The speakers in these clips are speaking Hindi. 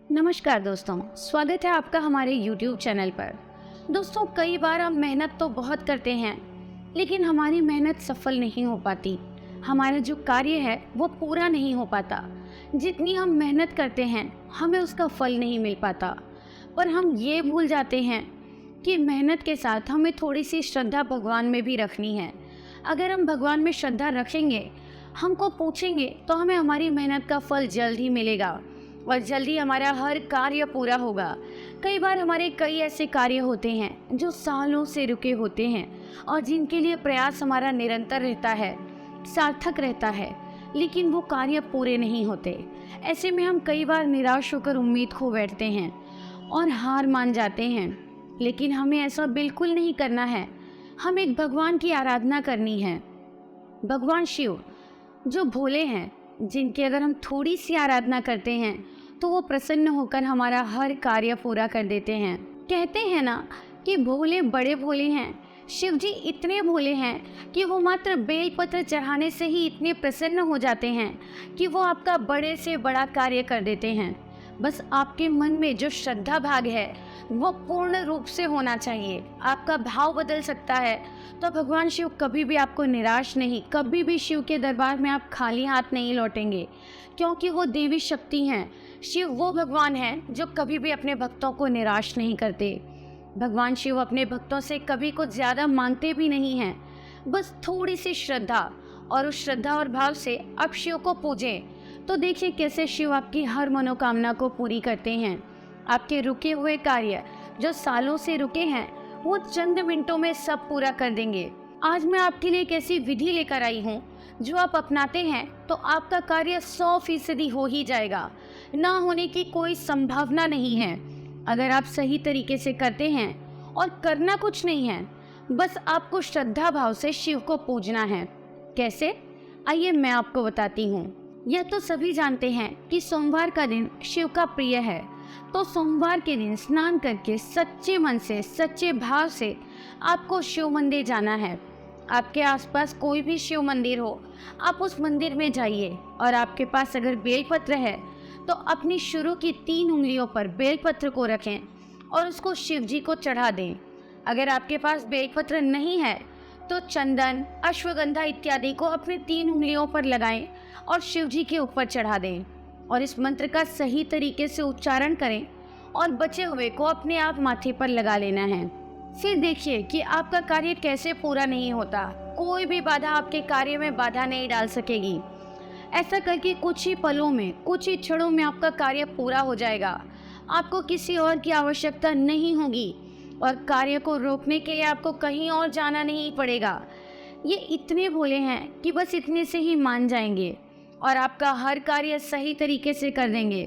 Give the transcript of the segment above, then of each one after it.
नमस्कार दोस्तों, स्वागत है आपका हमारे YouTube चैनल पर। दोस्तों, कई बार हम मेहनत तो बहुत करते हैं, लेकिन हमारी मेहनत सफल नहीं हो पाती। हमारा जो कार्य है वो पूरा नहीं हो पाता। जितनी हम मेहनत करते हैं हमें उसका फल नहीं मिल पाता। पर हम ये भूल जाते हैं कि मेहनत के साथ हमें थोड़ी सी श्रद्धा भगवान में भी रखनी है। अगर हम भगवान में श्रद्धा रखेंगे, हमको पूछेंगे, तो हमें हमारी मेहनत का फल जल्द ही मिलेगा और जल्दी हमारा हर कार्य पूरा होगा। कई बार हमारे कई ऐसे कार्य होते हैं जो सालों से रुके होते हैं और जिनके लिए प्रयास हमारा निरंतर रहता है, सार्थक रहता है, लेकिन वो कार्य पूरे नहीं होते। ऐसे में हम कई बार निराश होकर उम्मीद खो बैठते हैं और हार मान जाते हैं। लेकिन हमें ऐसा बिल्कुल नहीं करना है। हम एक भगवान की आराधना करनी है, भगवान शिव, जो भोले हैं, जिनकी अगर हम थोड़ी सी आराधना करते हैं तो वो प्रसन्न होकर हमारा हर कार्य पूरा कर देते हैं। कहते हैं ना कि भोले बड़े भोले हैं। शिव जी इतने भोले हैं कि वो मात्र बेलपत्र चढ़ाने से ही इतने प्रसन्न हो जाते हैं कि वो आपका बड़े से बड़ा कार्य कर देते हैं। बस आपके मन में जो श्रद्धा भाग है वो पूर्ण रूप से होना चाहिए। आपका भाव बदल सकता है तो भगवान शिव कभी भी आपको निराश नहीं, कभी भी शिव के दरबार में आप खाली हाथ नहीं लौटेंगे, क्योंकि वो देवी शक्ति हैं। शिव वो भगवान हैं जो कभी भी अपने भक्तों को निराश नहीं करते। भगवान शिव अपने भक्तों से कभी कुछ ज़्यादा मांगते भी नहीं हैं, बस थोड़ी सी श्रद्धा, और उस श्रद्धा और भाव से आप शिव को पूजें तो देखिए कैसे शिव आपकी हर मनोकामना को पूरी करते हैं। आपके रुके हुए कार्य जो सालों से रुके हैं वो चंद मिनटों में सब पूरा कर देंगे। आज मैं आपके लिए एक ऐसी विधि लेकर आई हूँ जो आप अपनाते हैं तो आपका कार्य 100% हो ही जाएगा। ना होने की कोई संभावना नहीं है अगर आप सही तरीके से करते हैं। और करना कुछ नहीं है, बस आपको श्रद्धा भाव से शिव को पूजना है। कैसे? आइए मैं आपको बताती हूँ। यह तो सभी जानते हैं कि सोमवार का दिन शिव का प्रिय है, तो सोमवार के दिन स्नान करके सच्चे मन से, सच्चे भाव से आपको शिव मंदिर जाना है। आपके आसपास कोई भी शिव मंदिर हो, आप उस मंदिर में जाइए और आपके पास अगर बेलपत्र है तो अपनी शुरू की 3 उंगलियों पर बेलपत्र को रखें और उसको शिव जी को चढ़ा दें। अगर आपके पास बेलपत्र नहीं है तो चंदन, अश्वगंधा इत्यादि को अपनी 3 उंगलियों पर लगाएं और शिव जी के ऊपर चढ़ा दें और इस मंत्र का सही तरीके से उच्चारण करें और बचे हुए को अपने आप माथे पर लगा लेना है। फिर देखिए कि आपका कार्य कैसे पूरा नहीं होता। कोई भी बाधा आपके कार्य में बाधा नहीं डाल सकेगी। ऐसा करके कुछ ही पलों में, कुछ ही क्षणों में आपका कार्य पूरा हो जाएगा। आपको किसी और की आवश्यकता नहीं होगी और कार्य को रोकने के लिए आपको कहीं और जाना नहीं पड़ेगा। ये इतने भोले हैं कि बस इतने से ही मान जाएंगे और आपका हर कार्य सही तरीके से कर देंगे।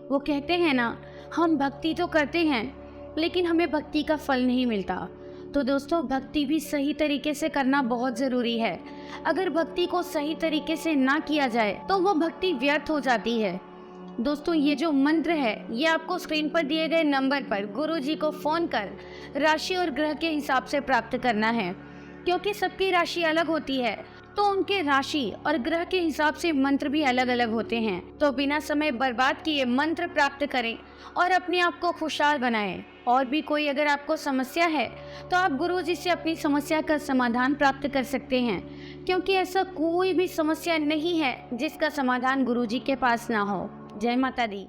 वो कहते हैं ना, हम भक्ति तो करते हैं लेकिन हमें भक्ति का फल नहीं मिलता। तो दोस्तों, भक्ति भी सही तरीके से करना बहुत ज़रूरी है। अगर भक्ति को सही तरीके से ना किया जाए तो वो भक्ति व्यर्थ हो जाती है। दोस्तों, ये जो मंत्र है ये आपको स्क्रीन पर दिए गए नंबर पर गुरुजी को फ़ोन कर राशि और ग्रह के हिसाब से प्राप्त करना है। क्योंकि सबकी राशि अलग होती है तो उनके राशि और ग्रह के हिसाब से मंत्र भी अलग अलग होते हैं। तो बिना समय बर्बाद किए मंत्र प्राप्त करें और अपने आप को खुशहाल बनाएं। और भी कोई अगर आपको समस्या है तो आप गुरुजी से अपनी समस्या का समाधान प्राप्त कर सकते हैं, क्योंकि ऐसा कोई भी समस्या नहीं है जिसका समाधान गुरुजी के पास ना हो। जय माता दी।